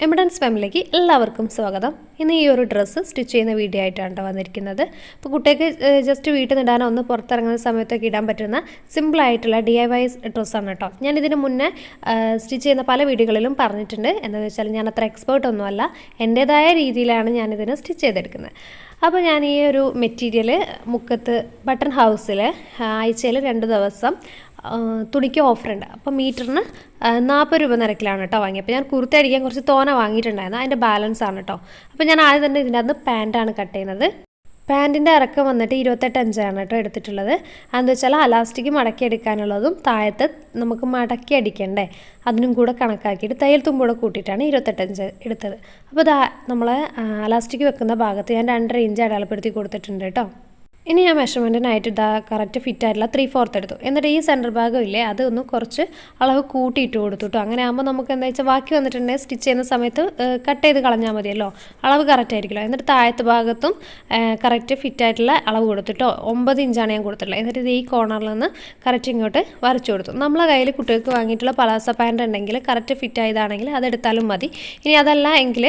എമിഡൻസ് ഫാമിലിക്ക് എല്ലാവർക്കും സ്വാഗതം. ഇന്ന് ഈ ഒരു ഡ്രസ്സ് സ്റ്റിച്ച് ചെയ്യുന്ന വീഡിയോ ആയിട്ടാണ് വന്നിരിക്കുന്നത്. അപ്പോൾ കുട്ടിക്ക് ജസ്റ്റ് വീട്ടിൽ നിന്ന് ഇടാനോ ഒന്ന് പുറത്തിറങ്ങുന്ന സമയത്തൊക്കെ ഇടാൻ പറ്റുന്ന സിമ്പിളായിട്ടുള്ള DIY ഡ്രസ്സാണ് കേട്ടോ. ഞാൻ ഇതിന് മുന്നേ സ്റ്റിച്ച് ചെയ്യുന്ന പല വീഡിയോകളിലും പറഞ്ഞിട്ടുണ്ട്. എന്താണെന്ന് വെച്ചാൽ ഞാൻ അത്ര എക്സ്പേർട്ടൊന്നുമല്ല, എൻ്റേതായ രീതിയിലാണ് ഞാനിതിന് സ്റ്റിച്ച് ചെയ്തെടുക്കുന്നത്. അപ്പോൾ ഞാൻ ഈ ഒരു മെറ്റീരിയൽ മുക്കത്ത് ബട്ടൺ ഹൗസിൽ ആഴ്ചയിൽ 2 ദിവസം തുണിക്ക് ഓഫറുണ്ട്. അപ്പോൾ മീറ്ററിന് 40 രൂപ നിരക്കിലാണ് കേട്ടോ വാങ്ങി. അപ്പോൾ ഞാൻ കുർത്ത അടിക്കാൻ കുറച്ച് തോന വാങ്ങിയിട്ടുണ്ടായിരുന്നു, അതിൻ്റെ ബാലൻസ് ആണ് കേട്ടോ. അപ്പോൾ ഞാൻ ആദ്യം തന്നെ ഇതിൻ്റെ അകത്ത് പാൻറ്റാണ് കട്ട് ചെയ്യുന്നത്. പാൻറ്റിൻ്റെ ഇറക്കം വന്നിട്ട് 28 ഇഞ്ചാണ് കേട്ടോ എടുത്തിട്ടുള്ളത്. അതെന്ന് വെച്ചാൽ അലാസ്റ്റിക് മടക്കി എടുക്കാനുള്ളതും താഴത്ത് നമുക്ക് മടക്കി അടിക്കണ്ടേ, അതിനും കൂടെ കണക്കാക്കിയിട്ട് തയ്യൽ തുമ്പോടെ കൂട്ടിയിട്ടാണ് 28 ഇഞ്ച് എടുത്തത്. അപ്പോൾ നമ്മൾ അലാസ്റ്റിക് വെക്കുന്ന ഭാഗത്ത് ഞാൻ 2.5 ഇഞ്ച് അടയാളപ്പെടുത്തി കൊടുത്തിട്ടുണ്ട് കേട്ടോ. ഇനി ഞാൻ മെഷർമെൻറ്റിനായിട്ട് കറക്റ്റ് ഫിറ്റായിട്ടുള്ള 3/4 എടുത്തു. എന്നിട്ട് ഈ സെൻറ്റർ ഭാഗം ഇല്ലേ, അതൊന്ന് കുറച്ച് അളവ് കൂട്ടിയിട്ട് കൊടുത്തു കേട്ടോ. അങ്ങനെ ആകുമ്പോൾ നമുക്ക് എന്താ വെച്ചാൽ ബാക്കി വന്നിട്ടുണ്ടെങ്കിൽ സ്റ്റിച്ച് ചെയ്യുന്ന സമയത്ത് കട്ട് ചെയ്ത് കളഞ്ഞാൽ മതിയല്ലോ, അളവ് കറക്റ്റ് ആയിരിക്കുമല്ലോ. എന്നിട്ട് താഴത്തെ ഭാഗത്തും കറക്റ്റ് ഫിറ്റായിട്ടുള്ള അളവ് കൊടുത്തിട്ടോ. 9 ഇഞ്ചാണ് ഞാൻ കൊടുത്തിട്ടുള്ളത്. എന്നിട്ട് ഇത് ഈ കോർണറിൽ നിന്ന് കറക്റ്റ് ഇങ്ങോട്ട് വരച്ചു കൊടുത്തു. നമ്മളെ കയ്യിൽ കുട്ടികൾക്ക് വാങ്ങിയിട്ടുള്ള പലാസ പാൻറ് ഉണ്ടെങ്കിൽ കറക്റ്റ് ഫിറ്റ് ആയതാണെങ്കിൽ അതെടുത്താലും മതി. ഇനി അതല്ല എങ്കിൽ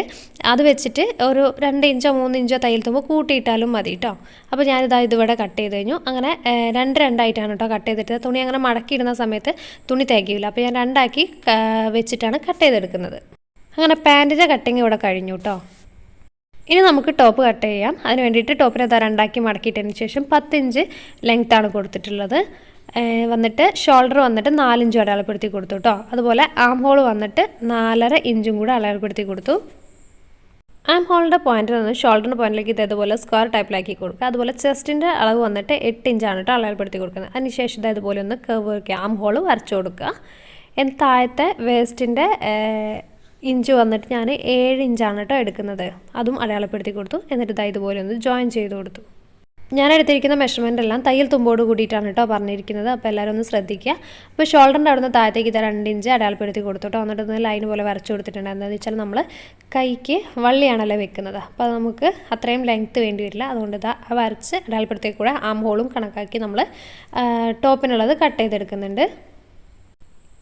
അത് വെച്ചിട്ട് ഒരു 2 ഇഞ്ചോ 3 ഇഞ്ചോ തയ്യൽ തുമ്പോൾ കൂട്ടിയിട്ടാലും മതി കേട്ടോ. അപ്പോൾ ഇതിവിടെ കട്ട് ചെയ്ത് കഴിഞ്ഞു. അങ്ങനെ 2 ആയിട്ടാണ് കേട്ടോ കട്ട് ചെയ്തിട്ട്. തുണി അങ്ങനെ മടക്കി ഇടുന്ന സമയത്ത് തുണി തികയില്ല. അപ്പോൾ ഞാൻ 2 ആക്കി വെച്ചിട്ടാണ് കട്ട് ചെയ്തെടുക്കുന്നത്. അങ്ങനെ പാൻറ്റിൻ്റെ കട്ടിങ് ഇവിടെ കഴിഞ്ഞു കേട്ടോ. ഇനി നമുക്ക് ടോപ്പ് കട്ട് ചെയ്യാം. അതിന് വേണ്ടിയിട്ട് ടോപ്പിനെ 2 ആക്കി മടക്കിയിട്ടതിന് ശേഷം 10 ഇഞ്ച് ലെങ്ത്താണ് കൊടുത്തിട്ടുള്ളത്. വന്നിട്ട് ഷോൾഡർ വന്നിട്ട് 4 ഇഞ്ചും അടയാളപ്പെടുത്തി കൊടുത്തു കേട്ടോ. അതുപോലെ ആം ഹോൾ വന്നിട്ട് 4.5 ഇഞ്ചും കൂടെ അടയാളപ്പെടുത്തി കൊടുത്തു. ആം ഹോളിൻ്റെ പോയിൻ്റ് നിന്ന് ഷോൾഡറിൻ്റെ പോയിന്റിലേക്ക് ഇതേപോലെ സ്ക്വയർ ടൈപ്പിലാക്കി കൊടുക്കുക. അതുപോലെ ചെസ്റ്റിൻ്റെ അളവ് വന്നിട്ട് 8 ഇഞ്ചാണ് കേട്ടോ അളവിൽപ്പെടുത്തി കൊടുക്കുന്നത്. അതിനുശേഷം ഇതേപോലെ ഒന്ന് കർവ് വയ്ക്കുക, ആം ഹോൾ വരച്ചു കൊടുക്കുക. എന്നിട്ട് താഴത്തെ വേസ്റ്റിൻ്റെ ഇഞ്ച് വന്നിട്ട് ഞാൻ 7 ഇഞ്ചാണ് കേട്ടോ എടുക്കുന്നത്, അതും അടയാളപ്പെടുത്തി കൊടുത്തു. എന്നിട്ട് ഇതുപോലെ ഒന്ന് ജോയിൻ ചെയ്ത് കൊടുത്തു. ഞാൻ എടുത്തിരിക്കുന്ന മെഷർമെൻ്റ് എല്ലാം തയ്യൽ തുമ്പോട് കൂടിയിട്ടാണ് കേട്ടോ പറഞ്ഞിരിക്കുന്നത്. അപ്പോൾ എല്ലാവരും ഒന്ന് ശ്രദ്ധിക്കുക. അപ്പോൾ ഷോൾഡറിൻ്റെ അവിടെ നിന്ന് താഴത്തേക്ക് 2 ഇഞ്ച് അടയാളപ്പെടുത്തി കൊടുത്തോട്ടോ. എന്നിട്ട് ഒന്ന് ലൈൻ പോലെ വരച്ചു കൊടുത്തിട്ടുണ്ട്. എന്താണെന്ന് വെച്ചാൽ നമ്മൾ കൈക്ക് വള്ളിയാണല്ലോ വെക്കുന്നത്, അപ്പോൾ നമുക്ക് അത്രയും ലെങ്ത്ത് വേണ്ടി വരില്ല. അതുകൊണ്ട് വരച്ച് അടയാളപ്പെടുത്തി കൂടെ ആം ഹോളും കണക്കാക്കി നമ്മൾ ടോപ്പിനുള്ളത് കട്ട് ചെയ്തെടുക്കുന്നുണ്ട്.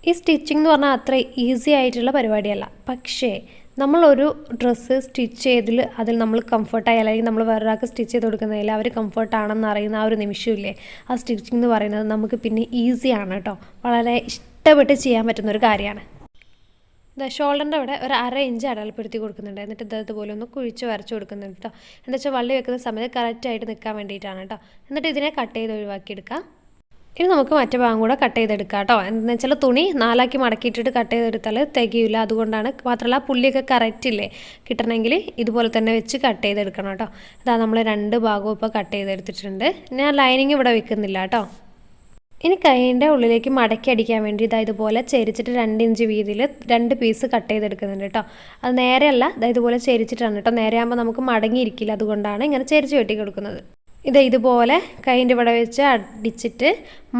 ഈ സ്റ്റിച്ചിങ് എന്ന് പറഞ്ഞാൽ അത്ര ഈസി ആയിട്ടുള്ള പരിപാടിയല്ല. പക്ഷേ നമ്മളൊരു ഡ്രസ്സ് സ്റ്റിച്ച് ചെയ്തിൽ അതിൽ നമ്മൾ കംഫർട്ടായി, അല്ലെങ്കിൽ നമ്മൾ വേറൊരാൾക്ക് സ്റ്റിച്ച് ചെയ്ത് കൊടുക്കുന്നതിൽ അവർ കംഫർട്ടാണെന്ന് അറിയുന്ന ആ ഒരു നിമിഷമില്ലേ, ആ സ്റ്റിച്ചിങ് എന്ന് പറയുന്നത് നമുക്ക് പിന്നെ ഈസിയാണ് കേട്ടോ. വളരെ ഇഷ്ടപ്പെട്ട് ചെയ്യാൻ പറ്റുന്നൊരു കാര്യമാണ്. ഷോൾഡറിൻ്റെ അവിടെ ഒരു 1/2 ഇഞ്ച് അടയാളപ്പെടുത്തി കൊടുക്കുന്നുണ്ട്. എന്നിട്ട് ഇതുപോലെ ഒന്ന് കുഴിച്ച് വരച്ച് കൊടുക്കുന്നുണ്ട് കേട്ടോ. എന്താ വെച്ചാൽ വള്ളി വെക്കുന്ന സമയത്ത് കറക്റ്റായിട്ട് നിൽക്കാൻ വേണ്ടിയിട്ടാണ് കേട്ടോ. എന്നിട്ട് ഇതിനെ കട്ട് ചെയ്ത് ഒഴിവാക്കിയെടുക്കാം. ഇനി നമുക്ക് മറ്റേ ഭാഗം കൂടെ കട്ട് ചെയ്തെടുക്കാം കേട്ടോ. എന്താണെന്ന് വെച്ചാൽ തുണി 4 ആക്കി മടക്കിയിട്ടിട്ട് കട്ട് ചെയ്തെടുത്താൽ തികയില്ല. അതുകൊണ്ടാണ്, മാത്രമല്ല പുള്ളിയൊക്കെ കറക്റ്റ് ഇല്ലേ കിട്ടണമെങ്കിൽ ഇതുപോലെ തന്നെ വെച്ച് കട്ട് ചെയ്തെടുക്കണം കേട്ടോ. ഇതാ നമ്മൾ 2 ഭാഗവും ഇപ്പോൾ കട്ട് ചെയ്തെടുത്തിട്ടുണ്ട്. ഞാൻ ലൈനിങ് ഇവിടെ വെക്കുന്നില്ല കേട്ടോ. ഇനി കൈയിൻ്റെ ഉള്ളിലേക്ക് മടക്കി അടിക്കാൻ വേണ്ടി ഇതുപോലെ ചെരിച്ചിട്ട് 2 ഇഞ്ച് വീതിയിൽ 2 പീസ് കട്ട് ചെയ്തെടുക്കുന്നുണ്ട് കേട്ടോ. അത് നേരെയല്ല, ഇതുപോലെ ചെരിച്ചിട്ടാണ് കേട്ടോ. നേരെ ആകുമ്പോൾ നമുക്ക് മടങ്ങിയിരിക്കില്ല, അതുകൊണ്ടാണ് ഇങ്ങനെ ചെരിച്ച് വെട്ടി കൊടുക്കുന്നത്. ഇതുപോലെ കൈൻ്റെ ഇവിടെ വെച്ച് അടിച്ചിട്ട്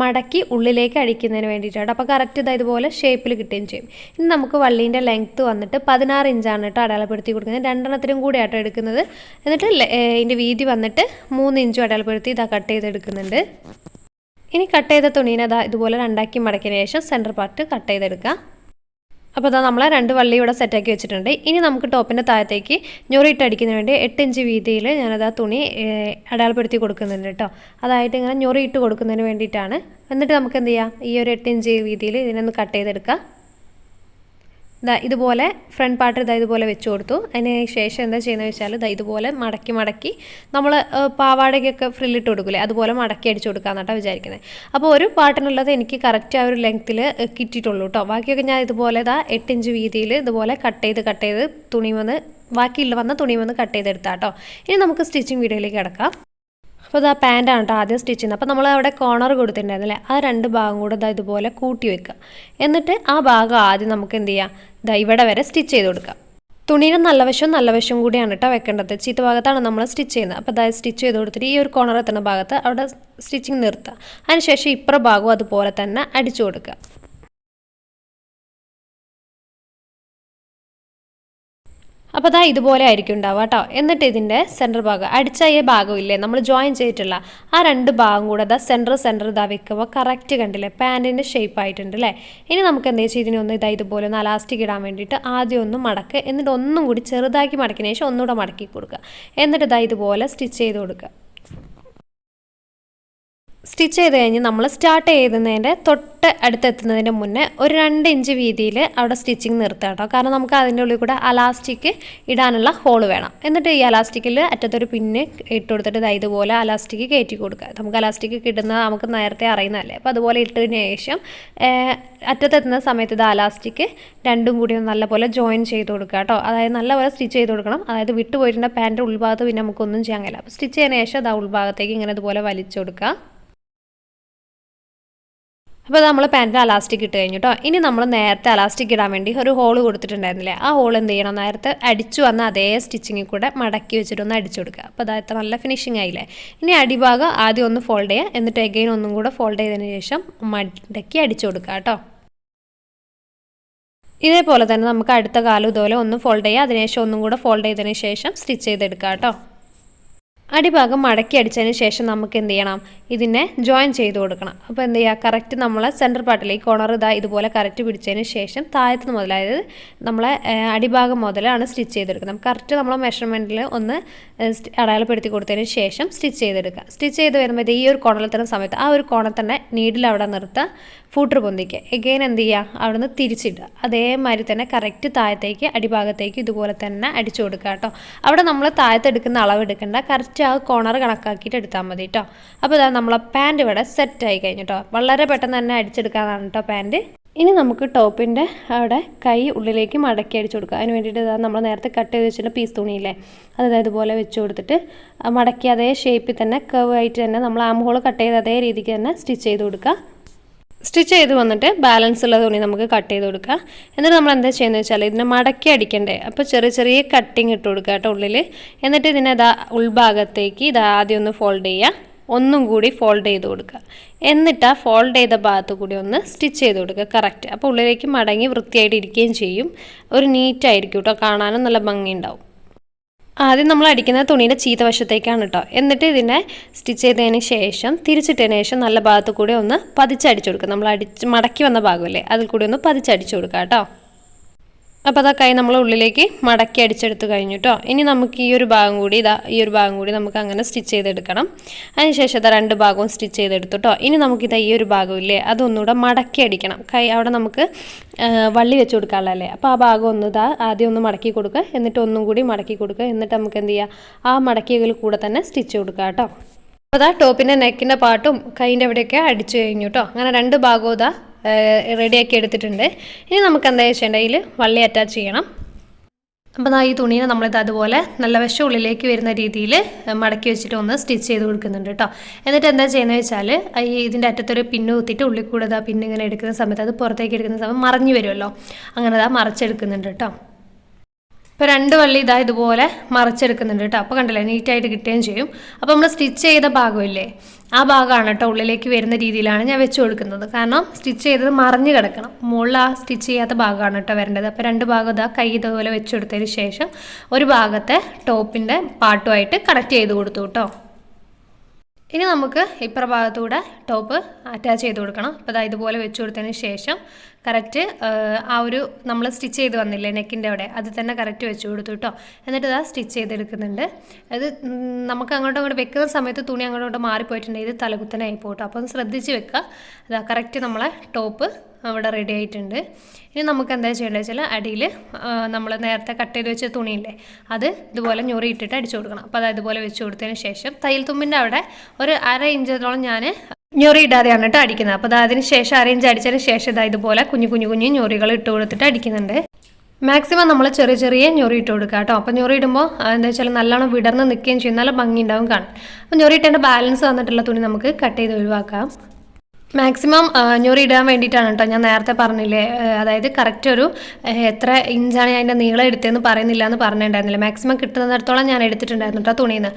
മടക്കി ഉള്ളിലേക്ക് അടിക്കുന്നതിന് വേണ്ടിയിട്ടാണ്. അപ്പോൾ കറക്റ്റ് ഇതുപോലെ ഷേപ്പിൽ കിട്ടുകയും ചെയ്യും. ഇനി നമുക്ക് വള്ളീൻ്റെ ലെങ്ത്ത് വന്നിട്ട് 16 ഇഞ്ചാണ് കേട്ടോ അടയാളപ്പെടുത്തി കൊടുക്കുന്നത്. 2 എണ്ണത്തിനും കൂടി ആട്ടോ എടുക്കുന്നത്. എന്നിട്ട് ഇതിൻ്റെ വീതി വന്നിട്ട് 3 ഇഞ്ചും അടയാളപ്പെടുത്തി കട്ട് ചെയ്തെടുക്കുന്നുണ്ട്. ഇനി കട്ട് ചെയ്ത തുണീനെ ഇതുപോലെ 2 ആക്കി മടക്കിയതിന് ശേഷം സെൻറ്റർ പാർട്ട് കട്ട് ചെയ്തെടുക്കാം. അപ്പോൾ നമ്മൾ 2 വള്ളി ഇവിടെ സെറ്റാക്കി വെച്ചിട്ടുണ്ട്. ഇനി നമുക്ക് ടോപ്പിൻ്റെ താഴത്തേക്ക് ഞൊറിയിട്ട് അടിക്കുന്നതിന് വേണ്ടി 8 ഇഞ്ച് വീതിയിൽ ഞാനത് തുണി അടയാളപ്പെടുത്തി കൊടുക്കുന്നുണ്ട് കേട്ടോ. അതായിട്ട് ഇങ്ങനെ ഞൊറിയിട്ട് കൊടുക്കുന്നതിന് വേണ്ടിയിട്ടാണ്. എന്നിട്ട് നമുക്ക് എന്ത് ചെയ്യാം, ഈ ഒരു 8 ഇഞ്ച് വീതിയിൽ ഇതിനൊന്ന് കട്ട് ചെയ്തെടുക്കാം. ഇതുപോലെ ഫ്രണ്ട് പാർട്ട് ഇതുപോലെ വെച്ച് കൊടുത്തു. അതിന് ശേഷം എന്താ ചെയ്യുന്നത് വെച്ചാൽ ഇതുപോലെ മടക്കി നമ്മൾ പാവാടയ്ക്കൊക്കെ ഫ്രില്ലിട്ട് കൊടുക്കില്ലേ, അതുപോലെ മടക്കി അടിച്ചു കൊടുക്കാമെന്നാട്ടോ വിചാരിക്കുന്നത്. അപ്പോൾ ഒരു പാർട്ടിനുള്ളത് എനിക്ക് കറക്റ്റ് ആ ഒരു ലെങ്ത്തിൽ കിട്ടിയിട്ടുള്ളൂ കേട്ടോ. ബാക്കിയൊക്കെ ഞാൻ ഇതുപോലെ 8 ഇഞ്ച് വീതിയിൽ ഇതുപോലെ കട്ട് ചെയ്ത് തുണി ബാക്കിയുള്ള വന്ന തുണി കട്ട് ചെയ്തെടുത്താൽ കേട്ടോ. ഇനി നമുക്ക് സ്റ്റിച്ചിങ് വീഡിയോയിലേക്ക് കിടക്കാം. അപ്പോൾ പാൻറ്റാണ് കേട്ടോ ആദ്യം സ്റ്റിച്ച് ചെയ്യുന്നത്. അപ്പോൾ നമ്മൾ അവിടെ കോർണർ കൊടുത്തിട്ടുണ്ടായിരുന്നല്ലേ, ആ 2 ഭാഗം കൂടെ ഇതുപോലെ കൂട്ടി വെക്കുക. എന്നിട്ട് ആ ഭാഗം ആദ്യം നമുക്ക് എന്ത് ചെയ്യാം, ഇവിടെ വരെ സ്റ്റിച്ച് ചെയ്ത് കൊടുക്കാം. തുണിയുടെ നല്ല വശം കൂടിയാണ് കേട്ടോ വെക്കേണ്ടത്. ചീത്ത ഭാഗത്താണ് നമ്മൾ സ്റ്റിച്ച് ചെയ്യുന്നത്. അപ്പോൾ സ്റ്റിച്ച് ചെയ്ത് കൊടുത്തിട്ട് ഈ ഒരു കോർണർ എത്തുന്ന ഭാഗത്ത് അവിടെ സ്റ്റിച്ചിങ് നിർത്തുക. അതിനുശേഷം ഇപ്പുറ ഭാഗവും അതുപോലെ തന്നെ അടിച്ചു കൊടുക്കുക. അപ്പോൾ അതാ ഇതുപോലെ ആയിരിക്കും ഉണ്ടാവുക കേട്ടോ. എന്നിട്ട് ഇതിൻ്റെ സെൻറ്റർ ഭാഗം അടിച്ച ഈ ഭാഗമില്ലേ നമ്മൾ ജോയിൻ ചെയ്തിട്ടുള്ള ആ രണ്ട് ഭാഗം കൂടെ ഇതാ സെൻറ്റർ ഇതാ വെക്കുമ്പോൾ കറക്റ്റ് കണ്ടില്ലേ പാൻറ്റിൻ്റെ ഷേപ്പ് ആയിട്ടുണ്ട് അല്ലേ. ഇനി നമുക്ക് എന്താ വെച്ചാൽ ഇതിനൊന്ന് ഇതാ ഇതുപോലെ ഒന്ന് അലാസ്റ്റിക് ഇടാൻ വേണ്ടിയിട്ട് ആദ്യം ഒന്ന് മടക്കുക, എന്നിട്ട് ഒന്നും കൂടി ചെറുതാക്കി മടക്കിയതിന് ശേഷം ഒന്നുകൂടെ മടക്കി കൊടുക്കുക. എന്നിട്ട് ഇതാ ഇതുപോലെ സ്റ്റിച്ച് ചെയ്ത് കൊടുക്കുക. സ്റ്റിച്ച് ചെയ്ത് കഴിഞ്ഞ് നമ്മൾ സ്റ്റാർട്ട് ചെയ്യുന്നതിൻ്റെ തൊട്ട് അടുത്തെത്തുന്നതിൻ്റെ മുന്നേ ഒരു 2 ഇഞ്ച് വീതിയിൽ അവിടെ സ്റ്റിച്ചിങ് നിർത്തുക കേട്ടോ. കാരണം നമുക്ക് അതിൻ്റെ ഉള്ളിൽ കൂടെ അലാസ്റ്റിക് ഇടാനുള്ള ഹോള് വേണം. എന്നിട്ട് ഈ അലാസ്റ്റിക്കിൽ അറ്റത്തൊരു പിന്ന് ഇട്ട് കൊടുത്തിട്ട് ഇതുപോലെ അലാസ്റ്റിക് കയറ്റി കൊടുക്കുക. നമുക്ക് അലാസ്റ്റിക് കിട്ടുന്നത് നമുക്ക് നേരത്തെ അറിയുന്നതല്ലേ. അപ്പോൾ അതുപോലെ ഇട്ടതിന് ശേഷം അറ്റത്തെത്തുന്ന സമയത്ത് ഇത് അലാസ്റ്റിക് രണ്ടും കൂടി നല്ലപോലെ ജോയിൻ ചെയ്ത് കൊടുക്കുക കേട്ടോ. അതായത് നല്ലപോലെ സ്റ്റിച്ച് ചെയ്ത് കൊടുക്കണം. അതായത് വിട്ടുപോയിട്ടുള്ള പാൻറ്റ് ഉൾഭാഗത്ത് പിന്നെ നമുക്കൊന്നും ചെയ്യാൻ കഴിയില്ല. അപ്പോൾ സ്റ്റിച്ച് ചെയ്യുന്ന ശേഷം അത് ഉൾഭാഗത്തേക്ക് ഇങ്ങനെ ഇതുപോലെ വലിച്ചു കൊടുക്കുക. അപ്പോൾ നമ്മൾ പാൻറ്റിൽ അലാസ്റ്റിക് ഇട്ട് കഴിഞ്ഞു കേട്ടോ. ഇനി നമ്മൾ നേരത്തെ അലാസ്റ്റിക് ഇടാൻ വേണ്ടി ഒരു ഹോൾ കൊടുത്തിട്ടുണ്ടായിരുന്നില്ലേ, ആ ഹോൾ എന്ത് ചെയ്യണം, നേരത്തെ അടിച്ചു വന്ന അതേ സ്റ്റിച്ചിങ്ങിൽ കൂടെ മടക്കി വെച്ചിട്ടൊന്ന് അടിച്ചു കൊടുക്കുക. അപ്പോൾ അതായത് നല്ല ഫിനിഷിംഗ് ആയില്ലേ. ഇനി അടിഭാഗം ആദ്യം ഒന്ന് ഫോൾഡ് ചെയ്യുക, എന്നിട്ട് എഗെയിൻ ഒന്നും കൂടെ ഫോൾഡ് ചെയ്തതിന് ശേഷം മടക്കി അടിച്ചു കൊടുക്കുക കേട്ടോ. ഇതേപോലെ തന്നെ നമുക്ക് അടുത്ത കാലം ഇതുപോലെ ഒന്ന് ഫോൾഡ് ചെയ്യുക, അതിനുശേഷം ഒന്നും കൂടെ ഫോൾഡ് ചെയ്തതിന് ശേഷം സ്റ്റിച്ച് ചെയ്തെടുക്കുക കേട്ടോ. അടിഭാഗം മടക്കി അടിച്ചതിന് ശേഷം നമുക്ക് എന്ത് ചെയ്യണം, ഇതിനെ ജോയിൻ ചെയ്ത് കൊടുക്കണം. അപ്പോൾ എന്ത് ചെയ്യുക, കറക്റ്റ് നമ്മളെ സെൻറ്റർ പാർട്ടിലേക്ക് കോർണർ ഇതുപോലെ കറക്റ്റ് പിടിച്ചതിന് ശേഷം താഴത്ത് മുതൽ, അതായത് നമ്മളെ അടിഭാഗം മുതലാണ് സ്റ്റിച്ച് ചെയ്തെടുക്കുന്നത്. കറക്റ്റ് നമ്മളെ മെഷർമെൻറ്റിൽ ഒന്ന് അടയാളപ്പെടുത്തി കൊടുത്തതിന് ശേഷം സ്റ്റിച്ച് ചെയ്തെടുക്കുക. സ്റ്റിച്ച് ചെയ്ത് വരുമ്പോൾ ഈ ഒരു കോർണറിൽ തന്നെ സമയത്ത് ആ ഒരു കോർണർ തന്നെ നീഡിൽ അവിടെ നിർത്തുക, ഫൂട്ടർ പൊന്തിക്കുക. എഗെയിൻ എന്ത് ചെയ്യുക, അവിടെ നിന്ന് തിരിച്ചിടുക. അതേമാതിരി തന്നെ കറക്റ്റ് താഴത്തേക്ക് അടിഭാഗത്തേക്ക് ഇതുപോലെ തന്നെ അടിച്ചു കൊടുക്കുക കേട്ടോ. അവിടെ നമ്മൾ താഴത്തെടുക്കുന്ന അളവ് എടുക്കേണ്ട, കറക്റ്റ് ആ കോർണർ കണക്കാക്കിയിട്ട് എടുത്താൽ മതി കേട്ടോ. അപ്പോൾ ഇതാ നമ്മളെ പാൻറ്റ് ഇവിടെ സെറ്റായി കഴിഞ്ഞു കേട്ടോ. വളരെ പെട്ടെന്ന് തന്നെ അടിച്ചെടുക്കാനാണ് കേട്ടോ പാൻറ്റ്. ഇനി നമുക്ക് ടോപ്പിൻ്റെ അവിടെ കൈ ഉള്ളിലേക്ക് മടക്കി അടിച്ചു കൊടുക്കുക. അതിന് വേണ്ടിയിട്ട് ഇതാ നമ്മൾ നേരത്തെ കട്ട് ചെയ്ത് വെച്ചിട്ട് പീസ് തുണിയില്ലേ, അത് ഇതുപോലെ വെച്ച് കൊടുത്തിട്ട് മടക്കി അതേ ഷേപ്പിൽ തന്നെ കർവ് ആയിട്ട് തന്നെ നമ്മൾ ആം ഹോൾ കട്ട് ചെയ്ത് അതേ രീതിക്ക് തന്നെ സ്റ്റിച്ച് ചെയ്ത് കൊടുക്കുക. സ്റ്റിച്ച് ചെയ്ത് വന്നിട്ട് ബാലൻസ് ഉള്ള തുണി നമുക്ക് കട്ട് ചെയ്ത് കൊടുക്കുക. എന്നിട്ട് നമ്മൾ എന്താ ചെയ്യുന്നത് വെച്ചാൽ ഇതിനെ മടക്കി അടിക്കണ്ടേ, അപ്പോൾ ചെറിയ കട്ടിങ് ഇട്ട് കൊടുക്കുക കേട്ടോ ഉള്ളിൽ. എന്നിട്ട് ഇതിനെ ഉൾഭാഗത്തേക്ക് ആദ്യം ഒന്ന് ഫോൾഡ് ചെയ്യുക, ഒന്നും കൂടി ഫോൾഡ് ചെയ്ത് കൊടുക്കുക. എന്നിട്ട് ആ ഫോൾഡ് ചെയ്ത ഭാഗത്ത് കൂടി ഒന്ന് സ്റ്റിച്ച് ചെയ്ത് കൊടുക്കുക കറക്റ്റ്. അപ്പോൾ ഉള്ളിലേക്ക് മടങ്ങി വൃത്തിയായിട്ട് ഇരിക്കുകയും ചെയ്യും, ഒരു നീറ്റായിരിക്കും കേട്ടോ, കാണാനും നല്ല ഭംഗിയുണ്ടാവും. ആദ്യം നമ്മൾ അടിക്കുന്ന തുണിയുടെ ചീത്ത വശത്തേക്കാണ് കേട്ടോ. എന്നിട്ട് ഇതിനെ സ്റ്റിച്ച് ചെയ്തതിന് ശേഷം തിരിച്ചിട്ടതിന് ശേഷം നല്ല ഭാഗത്ത് കൂടി ഒന്ന് പതിച്ചടിച്ചു കൊടുക്കുക. നമ്മൾ മടക്കി വന്ന ഭാഗമല്ലേ, അതിൽ കൂടി ഒന്ന് പതിച്ചടിച്ചു കൊടുക്കുക കേട്ടോ. അപ്പോൾ അതാ കൈ നമ്മൾ ഉള്ളിലേക്ക് മടക്കി അടിച്ചെടുത്ത് കഴിഞ്ഞു കേട്ടോ. ഇനി നമുക്ക് ഈ ഒരു ഭാഗം കൂടി നമുക്ക് അങ്ങനെ സ്റ്റിച്ച് ചെയ്തെടുക്കണം. അതിനുശേഷം ഇതാ 2 ഭാഗവും സ്റ്റിച്ച് ചെയ്തെടുത്തു കേട്ടോ. ഇനി നമുക്കിതാ ഈ ഒരു ഭാഗമില്ലേ, അതൊന്നുകൂടെ മടക്കി അടിക്കണം. കൈ അവിടെ നമുക്ക് വള്ളി വെച്ച് കൊടുക്കാനുള്ളതല്ലേ, അപ്പോൾ ആ ഭാഗം ആദ്യം ഒന്ന് മടക്കി കൊടുക്കുക, എന്നിട്ട് ഒന്നും കൂടി മടക്കി കൊടുക്കുക. എന്നിട്ട് നമുക്ക് എന്ത് ചെയ്യുക, ആ മടക്കിയതിൽ കൂടെ തന്നെ സ്റ്റിച്ച് കൊടുക്കുക കേട്ടോ. അപ്പോൾ അതാ ടോപ്പിൻ്റെ നെക്കിൻ്റെ പാട്ടും കൈൻ്റെ അവിടെയൊക്കെ അടിച്ചു കഴിഞ്ഞു കേട്ടോ. അങ്ങനെ 2 ഭാഗവും റെഡിയാക്കി എടുത്തിട്ടുണ്ട്. ഇനി നമുക്ക് എന്താ ചെയ്യേണ്ടത്, ഇതിൽ വള്ളി അറ്റാച്ച് ചെയ്യണം. അപ്പോൾ ഈ തുണീനെ നമ്മളിത് അതുപോലെ നല്ല വശം ഉള്ളിലേക്ക് വരുന്ന രീതിയിൽ മടക്കി വെച്ചിട്ട് ഒന്ന് സ്റ്റിച്ച് ചെയ്ത് കൊടുക്കുന്നുണ്ട് കേട്ടോ. എന്നിട്ട് എന്താ ചെയ്യുന്നത് വെച്ചാൽ ഇതിൻ്റെ അറ്റത്തൊരു പിന്ന് കുത്തിയിട്ട് ഉള്ളിൽ കൂടെ പിന്ന് ഇങ്ങനെ എടുക്കുന്ന സമയത്ത് അത് പുറത്തേക്ക് എടുക്കുന്ന സമയം മറിഞ്ഞു വരുമല്ലോ, അങ്ങനെ മറിച്ചെടുക്കുന്നുണ്ട് കേട്ടോ. ഇപ്പോൾ 2 വള്ളി ഇതുപോലെ മറിച്ചെടുക്കുന്നുണ്ട് കേട്ടോ. അപ്പോൾ കണ്ടില്ലേ, നീറ്റായിട്ട് കിട്ടുകയും ചെയ്യും. അപ്പോൾ നമ്മൾ സ്റ്റിച്ച് ചെയ്ത ഭാഗമില്ലേ, ആ ഭാഗമാണ് കേട്ടോ ഉള്ളിലേക്ക് വരുന്ന രീതിയിലാണ് ഞാൻ വെച്ച് കൊടുക്കുന്നത്. കാരണം സ്റ്റിച്ച് ചെയ്തത് മറിഞ്ഞ് കിടക്കണം, മുകളിൽ ആ സ്റ്റിച്ച് ചെയ്യാത്ത ഭാഗമാണ് കേട്ടോ വരേണ്ടത്. അപ്പോൾ 2 ഭാഗം കൈ ഇതുപോലെ വെച്ച് കൊടുത്തതിന് ശേഷം ഒരു ഭാഗത്തെ ടോപ്പിൻ്റെ പാട്ടുമായിട്ട് കണക്ട് ചെയ്ത് കൊടുത്തു കേട്ടോ. ഇനി നമുക്ക് ഇപ്പുറ ഭാഗത്തൂടെ ടോപ്പ് അറ്റാച്ച് ചെയ്ത് കൊടുക്കണം. അപ്പോൾ ഇതുപോലെ വെച്ച് കൊടുത്തതിന് ശേഷം കറക്റ്റ് ആ ഒരു നമ്മൾ സ്റ്റിച്ച് ചെയ്ത് വന്നില്ലേ നെക്കിൻ്റെ അവിടെ, അത് തന്നെ കറക്റ്റ് വെച്ച് കൊടുത്തു കേട്ടോ. എന്നിട്ട് സ്റ്റിച്ച് ചെയ്തെടുക്കുന്നുണ്ട്. അത് നമുക്ക് അങ്ങോട്ടും വെക്കുന്ന സമയത്ത് തുണി അങ്ങോട്ടും മാറിപ്പോയിട്ടുണ്ടെങ്കിൽ ഇത് തലകുത്തനായി പോകട്ടോ. അപ്പോൾ ഒന്ന് ശ്രദ്ധിച്ച് വെക്കുക. കറക്റ്റ് നമ്മളെ ടോപ്പ് അവിടെ റെഡി ആയിട്ടുണ്ട്. ഇനി നമുക്ക് എന്താ ചെയ്യേണ്ടത് വെച്ചാൽ അടിയിൽ നമ്മൾ നേരത്തെ കട്ട് ചെയ്ത് വെച്ച തുണിയില്ലേ, അത് ഇതുപോലെ ഞൊറി ഇട്ടിട്ട് അടിച്ചു കൊടുക്കണം. അപ്പോൾ ഇതുപോലെ വെച്ച് കൊടുത്തതിന് ശേഷം തയ്യൽ തുമ്പിൻ്റെ അവിടെ ഒരു 1/2 ഇഞ്ചോളം ഞാൻ ഞൊറി ഇടാതെയാണ് കേട്ടോ അടിക്കുന്നത്. അപ്പോൾ അതിന് ശേഷം 1/2 ഇഞ്ച് അടിച്ചതിന് ശേഷം ഇതുപോലെ കുഞ്ഞു ഞൊറികൾ ഇട്ട് കൊടുത്തിട്ട് അടിക്കുന്നുണ്ട്. മാക്സിമം നമ്മൾ ചെറിയ ഞൊറി ഇട്ട് കൊടുക്കുക കേട്ടോ. അപ്പോൾ ഞൊറി ഇടുമ്പോൾ എന്താ വെച്ചാൽ നല്ലോണം വിടർന്ന് നിൽക്കുകയും ചെയ്യും, നല്ല ഭംഗി ഉണ്ടാവും കാണാൻ. അപ്പോൾ ഞൊറി ഇട്ടതിൻ്റെ ബാലൻസ് വന്നിട്ടുള്ള തുണി നമുക്ക് കട്ട് ചെയ്ത് ഒഴിവാക്കാം. മാക്സിമം ഞൊറി ഇടാൻ വേണ്ടിയിട്ടാണ് കേട്ടോ ഞാൻ നേരത്തെ പറഞ്ഞില്ലേ, അതായത് കറക്റ്റ് ഒരു എത്ര ഇഞ്ചാണ് ഞാൻ അതിൻ്റെ നീളം എടുത്തതെന്ന് പറയുന്നില്ല എന്ന് പറഞ്ഞിട്ടുണ്ടായിരുന്നില്ല. മാക്സിമം കിട്ടുന്നിടത്തോളം ഞാൻ എടുത്തിട്ടുണ്ടായിരുന്നു കേട്ടോ തുണിയിൽ നിന്ന്.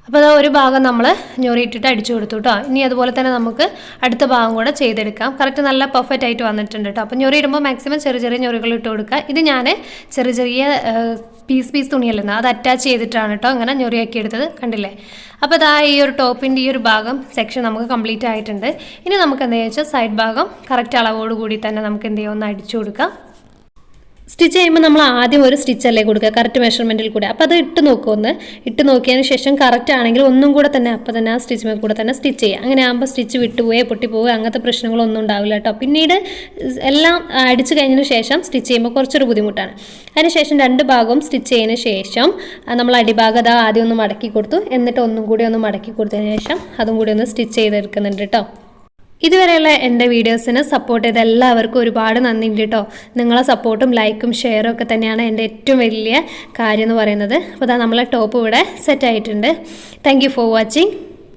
അപ്പോൾ ഒരു ഭാഗം നമ്മൾ ഞൊറി ഇട്ടിട്ട് അടിച്ചു കൊടുത്തു കേട്ടോ. ഇനി അതുപോലെ തന്നെ നമുക്ക് അടുത്ത ഭാഗം കൂടെ ചെയ്തെടുക്കാം. കറക്റ്റ് നല്ല പെർഫെക്റ്റ് ആയിട്ട് വന്നിട്ടുണ്ട് കേട്ടോ. അപ്പോൾ ഞൊറി ഇടുമ്പോൾ മാക്സിമം ചെറിയ ഞൊറികൾ ഇട്ട് കൊടുക്കുക. ഇത് ഞാൻ ചെറിയ പീസ് തുണിയല്ലെന്ന് അത് അറ്റാച്ച് ചെയ്തിട്ടാണ് കേട്ടോ അങ്ങനെ ഞൊറിയാക്കി എടുത്തത്, കണ്ടില്ലേ. അപ്പോൾ ഇതാ ഈ ഒരു ടോപ്പിൻ്റെ ഈ ഒരു ഭാഗം സെക്ഷൻ നമുക്ക് കംപ്ലീറ്റ് ആയിട്ടുണ്ട്. ഇനി നമുക്ക് എന്താണെന്ന് വെച്ചാൽ സൈഡ് ഭാഗം കറക്റ്റ് അളവോട് കൂടി തന്നെ നമുക്ക് എന്ത് ചെയ്യാം, ഒന്ന് അടിച്ചു കൊടുക്കാം. സ്റ്റിച്ച് ചെയ്യുമ്പോൾ നമ്മൾ ആദ്യം ഒരു സ്റ്റിച്ചല്ലേ കൊടുക്കുക കറക്റ്റ് മെഷർമെൻറ്റിൽ കൂടെ. അപ്പോൾ അത് ഇട്ട് നോക്കിയതിന് ശേഷം കറക്റ്റ് ആണെങ്കിൽ ഒന്നും കൂടെ തന്നെ അപ്പോൾ തന്നെ ആ സ്റ്റിച്ച് കൂടെ തന്നെ സ്റ്റിച്ച് ചെയ്യുക. അങ്ങനെ ആകുമ്പോൾ സ്റ്റിച്ച് വിട്ടുപോയേ പൊട്ടിപ്പോവുക അങ്ങനത്തെ പ്രശ്നങ്ങളൊന്നും ഉണ്ടാവില്ല കേട്ടോ. പിന്നീട് എല്ലാം അടിച്ചു കഴിഞ്ഞതിന് ശേഷം സ്റ്റിച്ച് ചെയ്യുമ്പോൾ കുറച്ചൊരു ബുദ്ധിമുട്ടാണ്. അതിനുശേഷം രണ്ട് ഭാഗവും സ്റ്റിച്ച് ചെയ്തതിന് ശേഷം നമ്മൾ അടിഭാഗം ആദ്യം ഒന്ന് മടക്കി കൊടുത്തു, എന്നിട്ട് ഒന്നും കൂടി ഒന്ന് മടക്കി കൊടുത്തതിന് ശേഷം അതും കൂടി ഒന്ന് സ്റ്റിച്ച് ചെയ്തെടുക്കുന്നുണ്ട് കേട്ടോ. ഇതുവരെയുള്ള എൻ്റെ വീഡിയോസിന് സപ്പോർട്ട് ചെയ്ത എല്ലാവർക്കും ഒരുപാട് നന്ദിയുണ്ട് കേട്ടോ. നിങ്ങളെ സപ്പോർട്ടും ലൈക്കും ഷെയറും ഒക്കെ തന്നെയാണ് എൻ്റെ ഏറ്റവും വലിയ കാര്യം എന്ന് പറയുന്നത്. അപ്പോൾ അതാ നമ്മളെ ടോപ്പ് ഇവിടെ സെറ്റ് ആയിട്ടുണ്ട്. Thank you for watching.